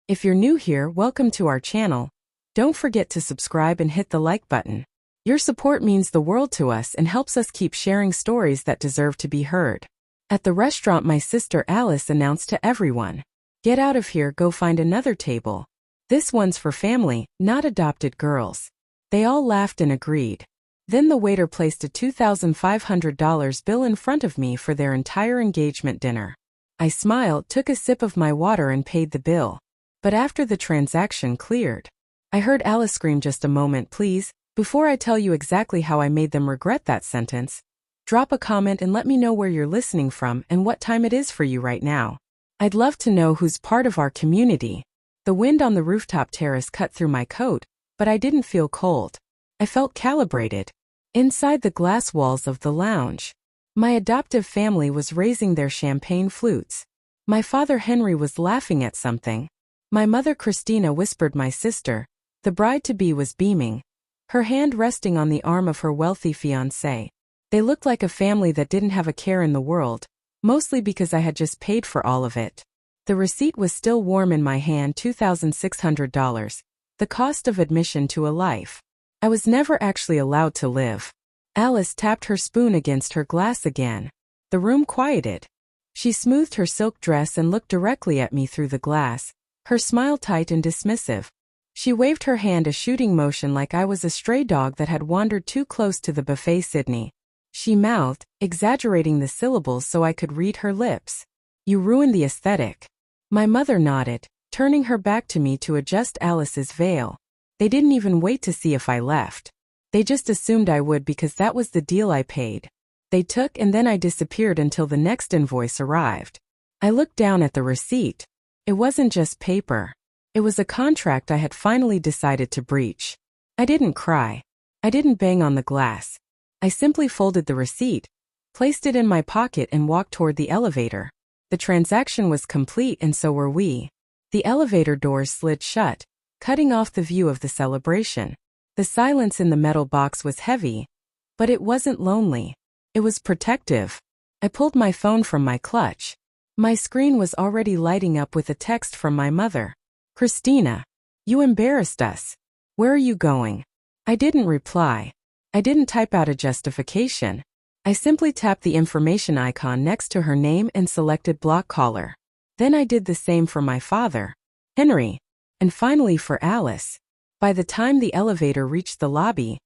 If you're new here, welcome to our channel. Don't forget to subscribe and hit the like button. Your support means the world to us and helps us keep sharing stories that deserve to be heard. At the restaurant, my sister Alice announced to everyone, "Get out of here, go find another table. This one's for family, not adopted girls." They all laughed and agreed. Then the waiter placed a $2,500 bill in front of me for their entire engagement dinner. I smiled, took a sip of my water and paid the bill. But after the transaction cleared, I heard Alice scream, "Just a moment, please. Before I tell you exactly how I made them regret that sentence, drop a comment and let me know where you're listening from and what time it is for you right now. I'd love to know who's part of our community." The wind on the rooftop terrace cut through my coat, but I didn't feel cold. I felt calibrated. Inside the glass walls of the lounge, my adoptive family was raising their champagne flutes. My father Henry was laughing at something. My mother Christina whispered my sister. The bride-to-be was beaming, her hand resting on the arm of her wealthy fiancé. They looked like a family that didn't have a care in the world, mostly because I had just paid for all of it. The receipt was still warm in my hand, $2,600, the cost of admission to a life I was never actually allowed to live. Alice tapped her spoon against her glass again. The room quieted. She smoothed her silk dress and looked directly at me through the glass, her smile tight and dismissive. She waved her hand, a shooting motion like I was a stray dog that had wandered too close to the buffet. "Sydney," she mouthed, exaggerating the syllables so I could read her lips. "You ruined the aesthetic." My mother nodded, turning her back to me to adjust Alice's veil. They didn't even wait to see if I left. They just assumed I would because that was the deal I paid. They took and then I disappeared until the next invoice arrived. I looked down at the receipt. It wasn't just paper. It was a contract I had finally decided to breach. I didn't cry. I didn't bang on the glass. I simply folded the receipt, placed it in my pocket and walked toward the elevator. The transaction was complete and so were we. The elevator doors slid shut, cutting off the view of the celebration. The silence in the metal box was heavy, but it wasn't lonely. It was protective. I pulled my phone from my clutch. My screen was already lighting up with a text from my mother. "Christina, you embarrassed us. Where are you going?" I didn't reply. I didn't type out a justification. I simply tapped the information icon next to her name and selected block caller. Then I did the same for my father, Henry, and finally for Alice. By the time the elevator reached the lobby,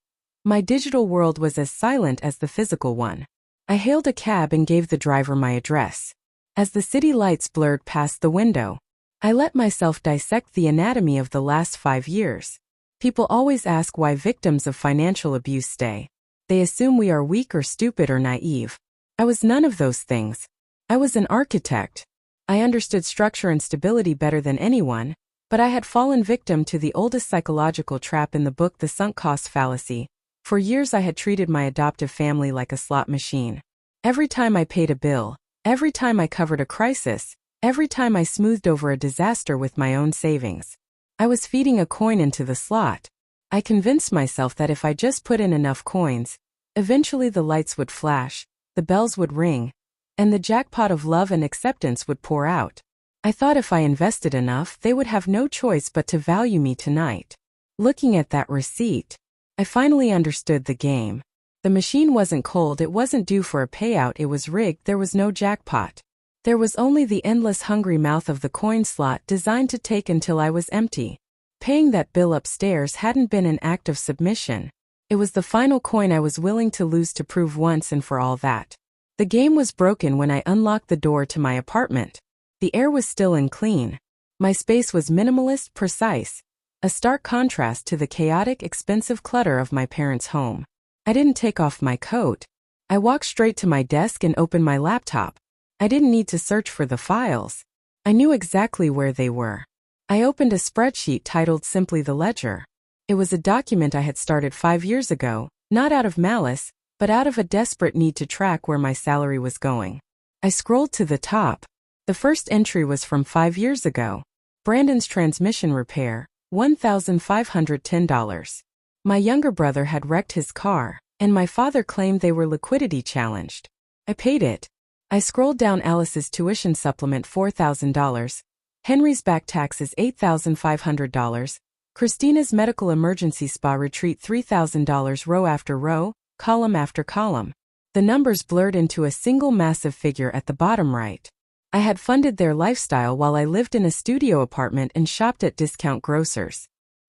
my digital world was as silent as the physical one. I hailed a cab and gave the driver my address. As the city lights blurred past the window, I let myself dissect the anatomy of the last 5 years. People always ask why victims of financial abuse stay. They assume we are weak or stupid or naive. I was none of those things. I was an architect. I understood structure and stability better than anyone, but I had fallen victim to the oldest psychological trap in the book, The Sunk Cost Fallacy. For years I had treated my adoptive family like a slot machine. Every time I paid a bill, every time I covered a crisis, every time I smoothed over a disaster with my own savings, I was feeding a coin into the slot. I convinced myself that if I just put in enough coins, eventually the lights would flash, the bells would ring, and the jackpot of love and acceptance would pour out. I thought if I invested enough, they would have no choice but to value me tonight. Looking at that receipt, I finally understood the game. The machine wasn't cold, it wasn't due for a payout, it was rigged, there was no jackpot. There was only the endless hungry mouth of the coin slot designed to take until I was empty. Paying that bill upstairs hadn't been an act of submission. It was the final coin I was willing to lose to prove once and for all that the game was broken. When I unlocked the door to my apartment, the air was still and clean. My space was minimalist, precise, a stark contrast to the chaotic, expensive clutter of my parents' home. I didn't take off my coat. I walked straight to my desk and opened my laptop. I didn't need to search for the files. I knew exactly where they were. I opened a spreadsheet titled simply The Ledger. It was a document I had started 5 years ago, not out of malice, but out of a desperate need to track where my salary was going. I scrolled to the top. The first entry was from 5 years ago. Brandon's transmission repair, $1,510. My younger brother had wrecked his car, and my father claimed they were liquidity challenged. I paid it. I scrolled down. Alice's tuition supplement, $4,000. Henry's back tax is $8,500. Christina's medical emergency spa retreat $3,000 row after row, column after column. The numbers blurred into a single massive figure at the bottom right. I had funded their lifestyle while I lived in a studio apartment and shopped at discount grocers.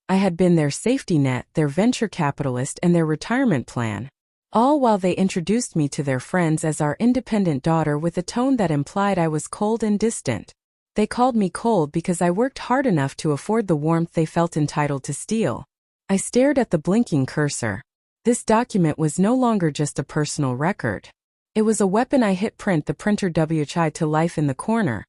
I had been their safety net, their venture capitalist, and their retirement plan. All while they introduced me to their friends as our independent daughter with a tone that implied I was cold and distant. They called me cold because I worked hard enough to afford the warmth they felt entitled to steal. I stared at the blinking cursor. This document was no longer just a personal record. It was a weapon. I hit print, the printer whined to life in the corner.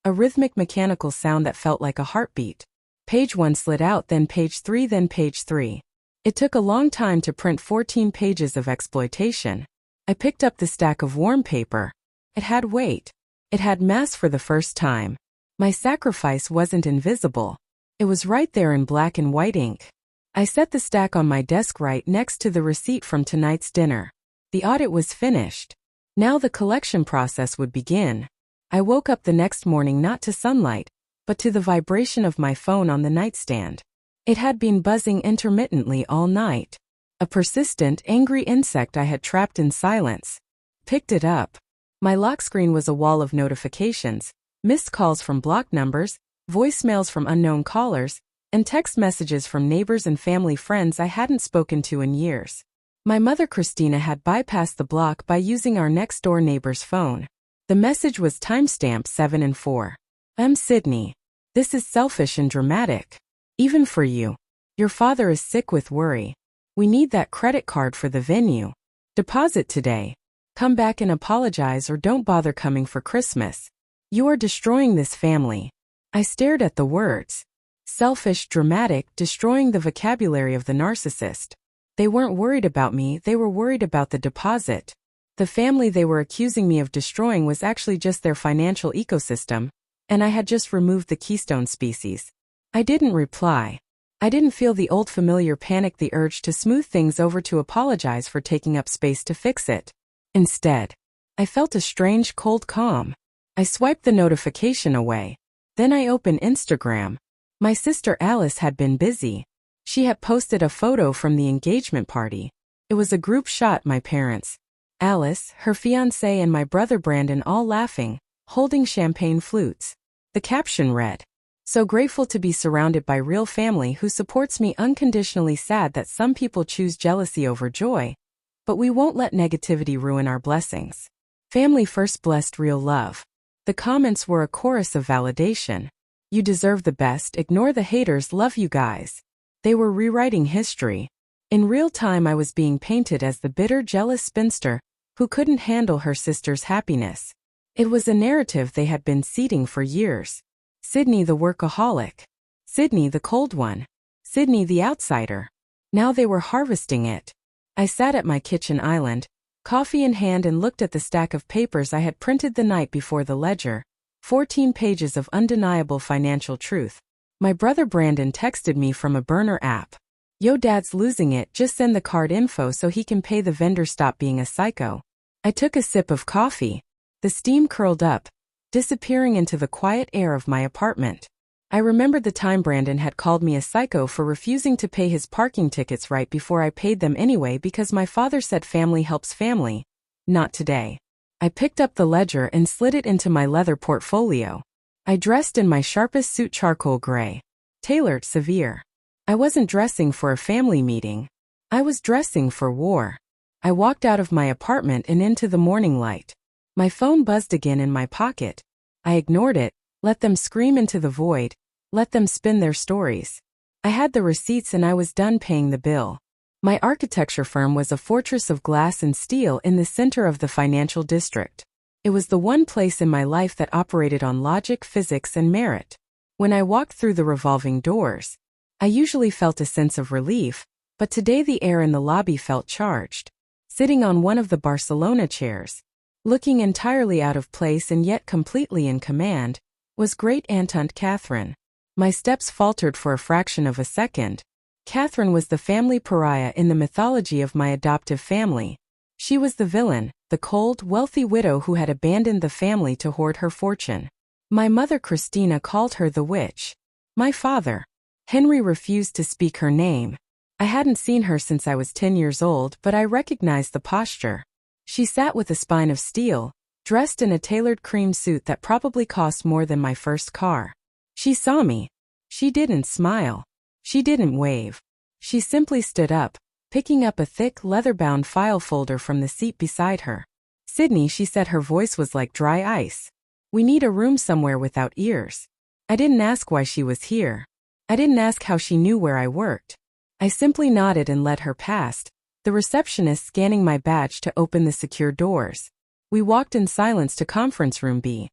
A rhythmic mechanical sound that felt like a heartbeat. Page 1 slid out, then page 3, then page 3. It took a long time to print 14 pages of exploitation. I picked up the stack of warm paper. It had weight. It had mass for the first time. My sacrifice wasn't invisible. It was right there in black and white ink. I set the stack on my desk right next to the receipt from tonight's dinner. The audit was finished. Now the collection process would begin. I woke up the next morning not to sunlight, but to the vibration of my phone on the nightstand. It had been buzzing intermittently all night. A persistent, angry insect I had trapped in silence. Picked it up. My lock screen was a wall of notifications, missed calls from blocked numbers, voicemails from unknown callers, and text messages from neighbors and family friends I hadn't spoken to in years. My mother Christina had bypassed the block by using our next-door neighbor's phone. The message was timestamped 7 and 4. Sydney. This is selfish and dramatic. Even for you. Your father is sick with worry. We need that credit card for the venue. Deposit today. Come back and apologize or don't bother coming for Christmas. You are destroying this family. I stared at the words. Selfish, dramatic, destroying the vocabulary of the narcissist. They weren't worried about me, they were worried about the deposit. The family they were accusing me of destroying was actually just their financial ecosystem, and I had just removed the keystone species. I didn't reply. I didn't feel the old familiar panic, the urge to smooth things over, to apologize for taking up space to fix it. Instead, I felt a strange cold calm. I swiped the notification away. Then I opened Instagram. My sister Alice had been busy. She had posted a photo from the engagement party. It was a group shot, my parents, Alice, her fiancé, and my brother Brandon all laughing, holding champagne flutes. The caption read, "So grateful to be surrounded by real family who supports me unconditionally, sad that some people choose jealousy over joy, but we won't let negativity ruin our blessings. Family first, blessed, real love." The comments were a chorus of validation. You deserve the best, ignore the haters, love you guys. They were rewriting history. In real time I was being painted as the bitter, jealous spinster who couldn't handle her sister's happiness. It was a narrative they had been seeding for years. Sydney the workaholic. Sydney the cold one. Sydney the outsider. Now they were harvesting it. I sat at my kitchen island, coffee in hand, and looked at the stack of papers I had printed the night before, the ledger. 14 pages of undeniable financial truth. My brother Brandon texted me from a burner app. "Yo, Dad's losing it, just send the card info so he can pay the vendor, stop being a psycho." I took a sip of coffee. The steam curled up, disappearing into the quiet air of my apartment. I remembered the time Brandon had called me a psycho for refusing to pay his parking tickets right before I paid them anyway because my father said family helps family. Not today. I picked up the ledger and slid it into my leather portfolio. I dressed in my sharpest suit, charcoal gray. Tailored, severe. I wasn't dressing for a family meeting. I was dressing for war. I walked out of my apartment and into the morning light. My phone buzzed again in my pocket. I ignored it, let them scream into the void, let them spin their stories. I had the receipts and I was done paying the bill. My architecture firm was a fortress of glass and steel in the center of the financial district. It was the one place in my life that operated on logic, physics, and merit. When I walked through the revolving doors, I usually felt a sense of relief, but today the air in the lobby felt charged. Sitting on one of the Barcelona chairs, looking entirely out of place and yet completely in command, was great Aunt Catherine. My steps faltered for a fraction of a second. Catherine was the family pariah in the mythology of my adoptive family. She was the villain, the cold, wealthy widow who had abandoned the family to hoard her fortune. My mother Christina called her the witch. My father, Henry, refused to speak her name. I hadn't seen her since I was 10 years old, but I recognized the posture. She sat with a spine of steel, dressed in a tailored cream suit that probably cost more than my first car. She saw me. She didn't smile. She didn't wave. She simply stood up, picking up a thick leather-bound file folder from the seat beside her. "Sydney," she said, her voice was like dry ice. "We need a room somewhere without ears." I didn't ask why she was here. I didn't ask how she knew where I worked. I simply nodded and led her past, the receptionist scanning my badge to open the secure doors. We walked in silence to conference room B,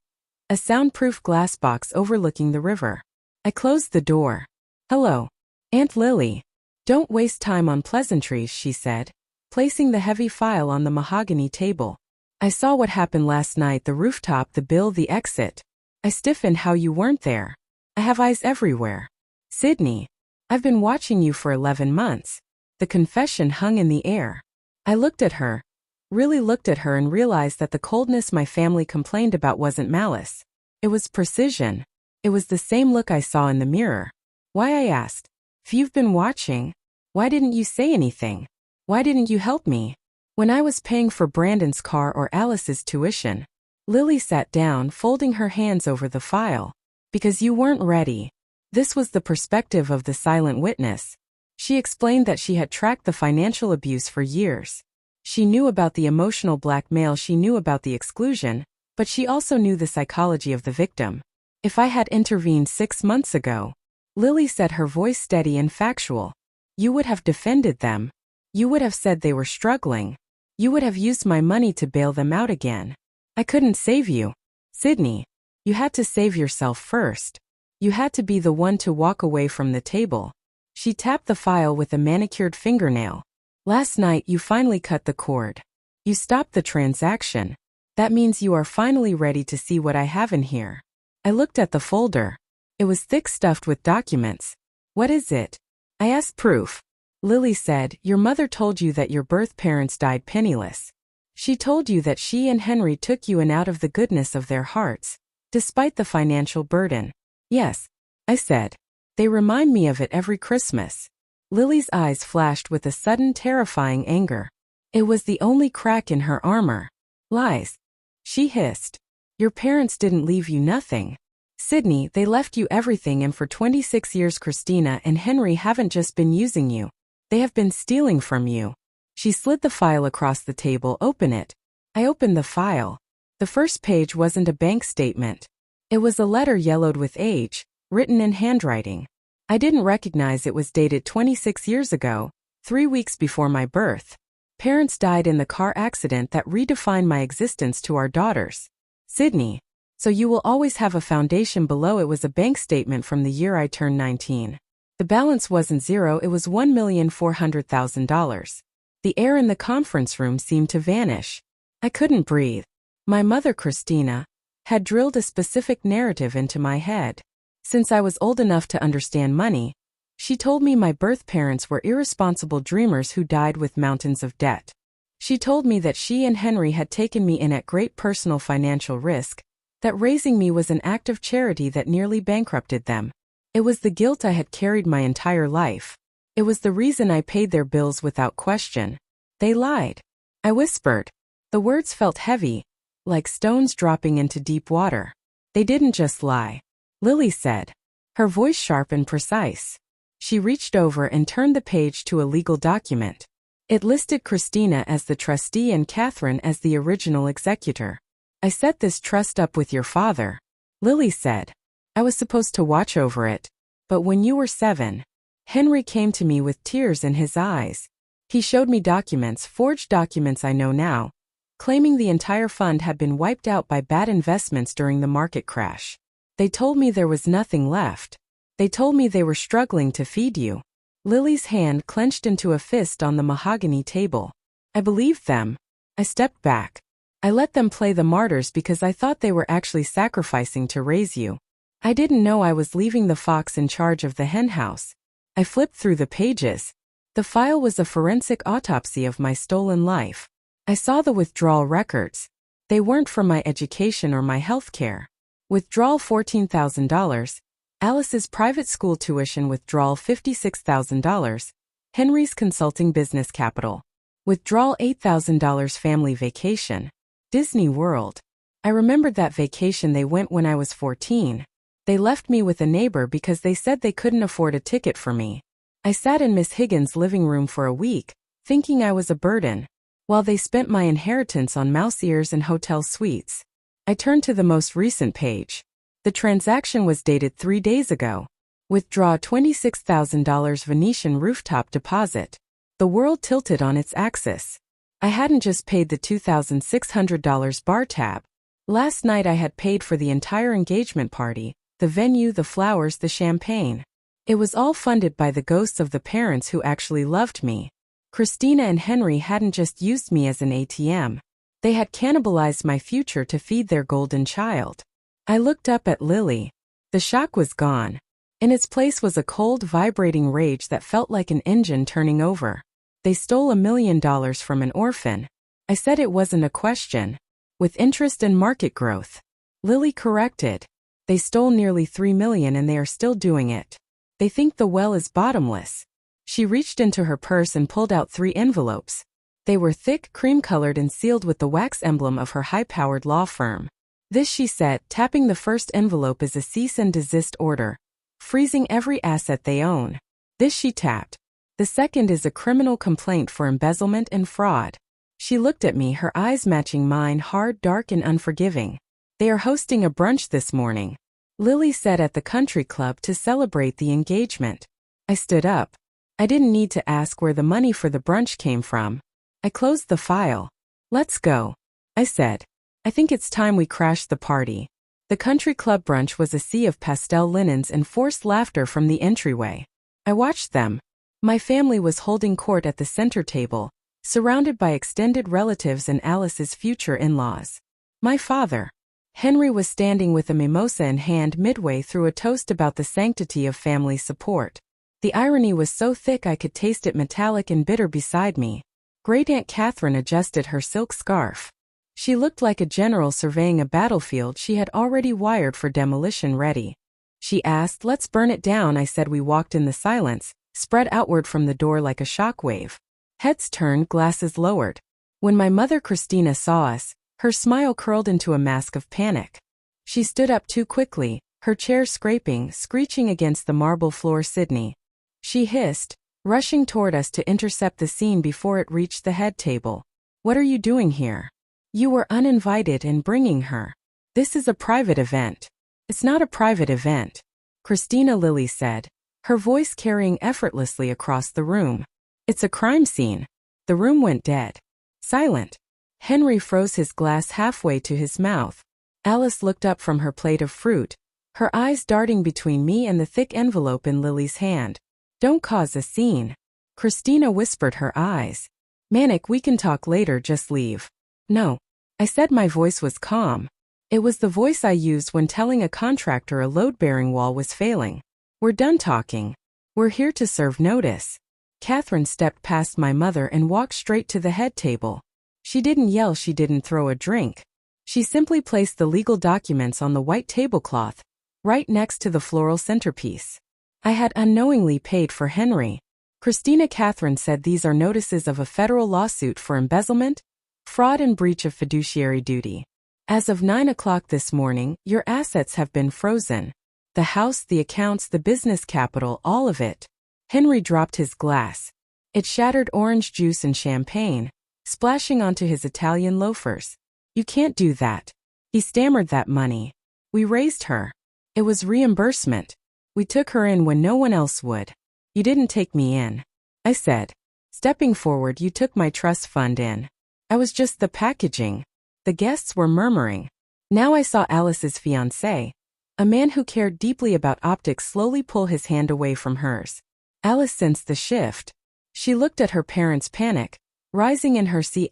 a soundproof glass box overlooking the river. I closed the door. "Hello, Aunt Lily. Don't waste time on pleasantries," she said, placing the heavy file on the mahogany table. "I saw what happened last night, the rooftop, the bill, the exit. I stiffened how you weren't there. I have eyes everywhere. Sydney, I've been watching you for 11 months. The confession hung in the air. I looked at her, really looked at her, and realized that the coldness my family complained about wasn't malice. It was precision. It was the same look I saw in the mirror. Why, I asked. If you've been watching, why didn't you say anything? Why didn't you help me? When I was paying for Brandon's car or Alice's tuition." Lily sat down, folding her hands over the file. "Because you weren't ready." This was the perspective of the silent witness. She explained that she had tracked the financial abuse for years. She knew about the emotional blackmail, she knew about the exclusion, but she also knew the psychology of the victim. "If I had intervened 6 months ago," Lily said, her voice steady and factual, "you would have defended them. You would have said they were struggling. You would have used my money to bail them out again. I couldn't save you. Sydney, you had to save yourself first. You had to be the one to walk away from the table." She tapped the file with a manicured fingernail. "Last night you finally cut the cord. You stopped the transaction. That means you are finally ready to see what I have in here." I looked at the folder. It was thick, stuffed with documents. "What is it?" I asked. "Proof." Lily said, "Your mother told you that your birth parents died penniless. She told you that she and Henry took you in out of the goodness of their hearts, despite the financial burden." "Yes," I said. "They remind me of it every Christmas." Lily's eyes flashed with a sudden terrifying anger. It was the only crack in her armor. "Lies," she hissed. "Your parents didn't leave you nothing. Sydney, they left you everything, and for 26 years Christina and Henry haven't just been using you. They have been stealing from you." She slid the file across the table. "Open it." I opened the file. The first page wasn't a bank statement. It was a letter yellowed with age, written in handwriting. I didn't recognize it was dated 26 years ago, 3 weeks before my birth. "Parents died in the car accident that redefined my existence to our daughters. Sydney, so you will always have a foundation." Below it was a bank statement from the year I turned 19. The balance wasn't zero, it was $1,400,000. The air in the conference room seemed to vanish. I couldn't breathe. My mother Christina had drilled a specific narrative into my head. Since I was old enough to understand money, she told me my birth parents were irresponsible dreamers who died with mountains of debt. She told me that she and Henry had taken me in at great personal financial risk, that raising me was an act of charity that nearly bankrupted them. It was the guilt I had carried my entire life. It was the reason I paid their bills without question. They lied. I whispered. The words felt heavy, like stones dropping into deep water. "They didn't just lie," Lily said, her voice sharp and precise. She reached over and turned the page to a legal document. It listed Christina as the trustee and Catherine as the original executor. "I set this trust up with your father," Lily said. "I was supposed to watch over it. But when you were 7, Henry came to me with tears in his eyes. He showed me documents, forged documents I know now, claiming the entire fund had been wiped out by bad investments during the market crash. They told me there was nothing left. They told me they were struggling to feed you." Lily's hand clenched into a fist on the mahogany table. I believed them. I stepped back. I let them play the martyrs because I thought they were actually sacrificing to raise you. I didn't know I was leaving the fox in charge of the henhouse. I flipped through the pages. The file was a forensic autopsy of my stolen life. I saw the withdrawal records. They weren't for my education or my health care. Withdrawal $14,000. Alice's private school tuition withdrawal $56,000. Henry's consulting business capital. Withdrawal $8,000 family vacation. Disney World. I remembered that vacation they went when I was 14. They left me with a neighbor because they said they couldn't afford a ticket for me. I sat in Miss Higgins' living room for a week, thinking I was a burden, while they spent my inheritance on mouse ears and hotel suites. I turned to the most recent page. The transaction was dated 3 days ago. Withdraw $26,000 Venetian rooftop deposit. The world tilted on its axis. I hadn't just paid the $2,600 bar tab. Last night I had paid for the entire engagement party, the venue, the flowers, the champagne. It was all funded by the ghosts of the parents who actually loved me. Christina and Henry hadn't just used me as an ATM. They had cannibalized my future to feed their golden child. I looked up at Lily. The shock was gone. In its place was a cold, vibrating rage that felt like an engine turning over. They stole $1 million from an orphan. I said it wasn't a question. With interest and market growth. Lily corrected. They stole nearly $3 million and they are still doing it. They think the well is bottomless. She reached into her purse and pulled out 3 envelopes. They were thick, cream-colored and sealed with the wax emblem of her high-powered law firm. This, she said, tapping the first envelope, is a cease and desist order, freezing every asset they own. This she tapped. The second is a criminal complaint for embezzlement and fraud. She looked at me, her eyes matching mine, hard, dark and unforgiving. They are hosting a brunch this morning. Lily said, at the country club to celebrate the engagement. I stood up. I didn't need to ask where the money for the brunch came from. I closed the file. Let's go, I said. I think it's time we crashed the party. The country club brunch was a sea of pastel linens and forced laughter from the entryway. I watched them. My family was holding court at the center table, surrounded by extended relatives and Alice's future in-laws. My father, Henry, was standing with a mimosa in hand midway through a toast about the sanctity of family support. The irony was so thick I could taste it, metallic and bitter, beside me. Great Aunt Catherine adjusted her silk scarf. She looked like a general surveying a battlefield she had already wired for demolition ready. She asked, "Let's burn it down," I said. We walked in the silence, spread outward from the door like a shockwave. Heads turned, glasses lowered. When my mother Christina saw us, her smile curled into a mask of panic. She stood up too quickly, her chair scraping, screeching against the marble floor. "Sydney," she hissed, rushing toward us to intercept the scene before it reached the head table. "What are you doing here? You were uninvited and bringing her. This is a private event." "It's not a private event," Christina, Lily said, her voice carrying effortlessly across the room. "It's a crime scene." The room went dead. Silent. Henry froze, his glass halfway to his mouth. Alice looked up from her plate of fruit, her eyes darting between me and the thick envelope in Lily's hand. "Don't cause a scene," Christina whispered, her eyes manic. "We can talk later, just leave." "No," I said. My voice was calm. It was the voice I used when telling a contractor a load-bearing wall was failing. "We're done talking. We're here to serve notice." Catherine stepped past my mother and walked straight to the head table. She didn't yell, she didn't throw a drink. She simply placed the legal documents on the white tablecloth, right next to the floral centerpiece. I had unknowingly paid for Henry. Christina, Catherine said, "These are notices of a federal lawsuit for embezzlement, fraud and breach of fiduciary duty. As of 9 o'clock this morning, your assets have been frozen. The house, the accounts, the business capital, all of it." Henry dropped his glass. It shattered orange juice and champagne, splashing onto his Italian loafers. "You can't do that," he stammered. "That money. We raised her. It was reimbursement. We took her in when no one else would." "You didn't take me in," I said. Stepping forward, "You took my trust fund in. I was just the packaging." The guests were murmuring. Now I saw Alice's fiancé, a man who cared deeply about optics, slowly pull his hand away from hers. Alice sensed the shift. She looked at her parents' panic, rising in her C******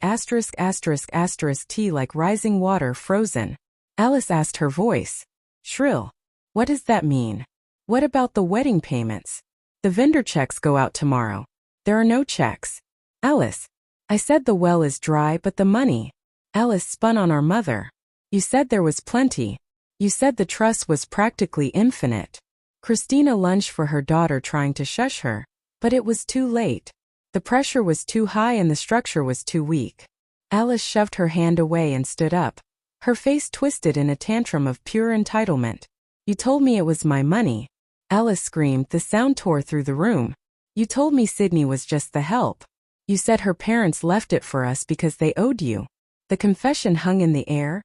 T like rising water, frozen. Alice asked, her voice shrill, "What does that mean? What about the wedding payments? The vendor checks go out tomorrow." "There are no checks, Alice," I said. "The well is dry, but the money." Alice spun on our mother. "You said there was plenty." You said the trust was practically infinite. Christina lunged for her daughter, trying to shush her, but it was too late. The pressure was too high and the structure was too weak. Alice shoved her hand away and stood up, her face twisted in a tantrum of pure entitlement. You told me it was my money. Alice screamed. The sound tore through the room. You told me Sydney was just the help. You said her parents left it for us because they owed you. The confession hung in the air,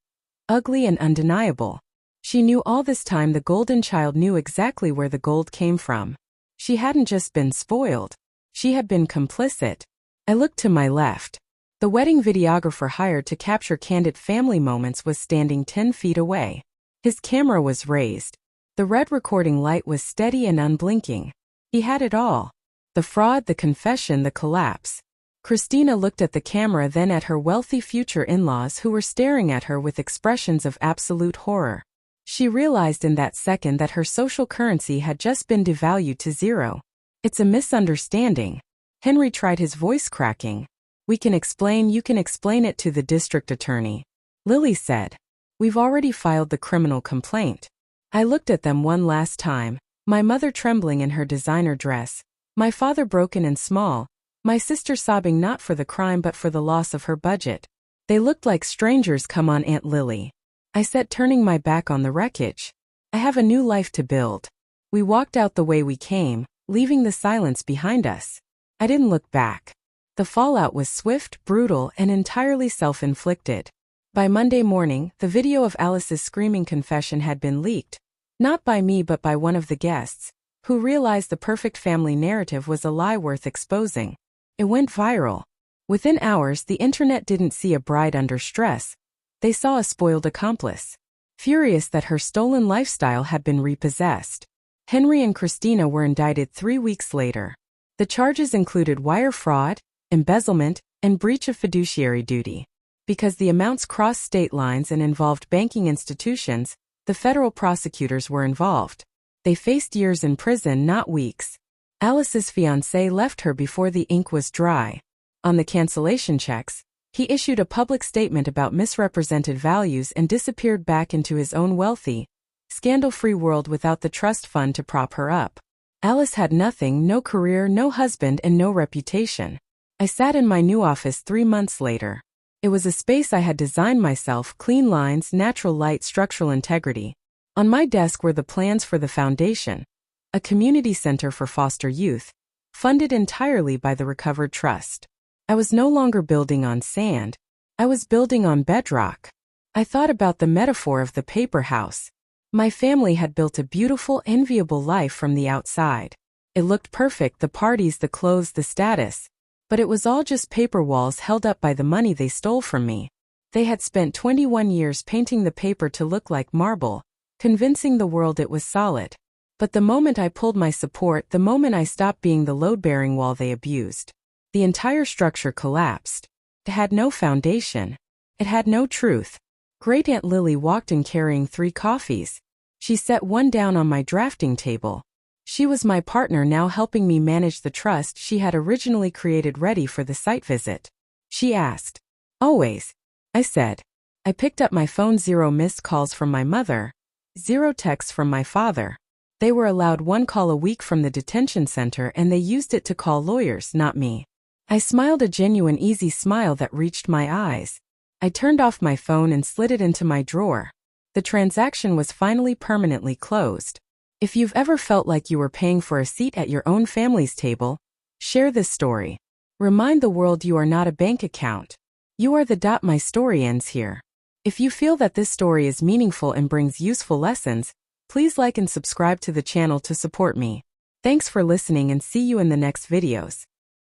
ugly and undeniable. She knew all this time. The golden child knew exactly where the gold came from. She hadn't just been spoiled. She had been complicit. I looked to my left. The wedding videographer hired to capture candid family moments was standing 10 feet away. His camera was raised. The red recording light was steady and unblinking. He had it all. The fraud, the confession, the collapse. Christina looked at the camera, then at her wealthy future in-laws who were staring at her with expressions of absolute horror. She realized in that second that her social currency had just been devalued to zero. It's a misunderstanding. Henry tried, his voice cracking. You can explain it to the district attorney. Lily said. We've already filed the criminal complaint. I looked at them one last time, my mother trembling in her designer dress, my father broken and small, my sister sobbing not for the crime but for the loss of her budget. They looked like strangers. Come on, Aunt Lily, I said, turning my back on the wreckage. I have a new life to build. We walked out the way we came, leaving the silence behind us. I didn't look back. The fallout was swift, brutal, and entirely self-inflicted. By Monday morning, the video of Alice's screaming confession had been leaked, not by me but by one of the guests, who realized the perfect family narrative was a lie worth exposing. It went viral. Within hours, the internet didn't see a bride under stress. They saw a spoiled accomplice, furious that her stolen lifestyle had been repossessed. Henry and Christina were indicted 3 weeks later. The charges included wire fraud, embezzlement, and breach of fiduciary duty. Because the amounts crossed state lines and involved banking institutions, the federal prosecutors were involved. They faced years in prison, not weeks. Alice's fiancé left her before the ink was dry. On the cancellation checks, he issued a public statement about misrepresented values and disappeared back into his own wealthy, scandal-free world without the trust fund to prop her up. Alice had nothing, no career, no husband, and no reputation. I sat in my new office 3 months later. It was a space I had designed myself, clean lines, natural light, structural integrity. On my desk were the plans for the foundation, a community center for foster youth, funded entirely by the Recovered Trust. I was no longer building on sand. I was building on bedrock. I thought about the metaphor of the paper house. My family had built a beautiful, enviable life from the outside. It looked perfect, the parties, the clothes, the status. But it was all just paper walls held up by the money they stole from me. They had spent 21 years painting the paper to look like marble, convincing the world it was solid. But the moment I pulled my support, the moment I stopped being the load-bearing wall they abused, the entire structure collapsed. It had no foundation. It had no truth. Great Aunt Lily walked in carrying 3 coffees. She set one down on my drafting table. She was my partner now, helping me manage the trust she had originally created, ready for the site visit. She asked. Always. I said. I picked up my phone. 0 missed calls from my mother. 0 texts from my father. They were allowed 1 call a week from the detention center, and they used it to call lawyers, not me. I smiled, a genuine, easy smile that reached my eyes. I turned off my phone and slid it into my drawer. The transaction was finally permanently closed. If you've ever felt like you were paying for a seat at your own family's table, share this story. Remind the world you are not a bank account. You are the. My story ends here. If you feel that this story is meaningful and brings useful lessons, please like and subscribe to the channel to support me. Thanks for listening and see you in the next videos.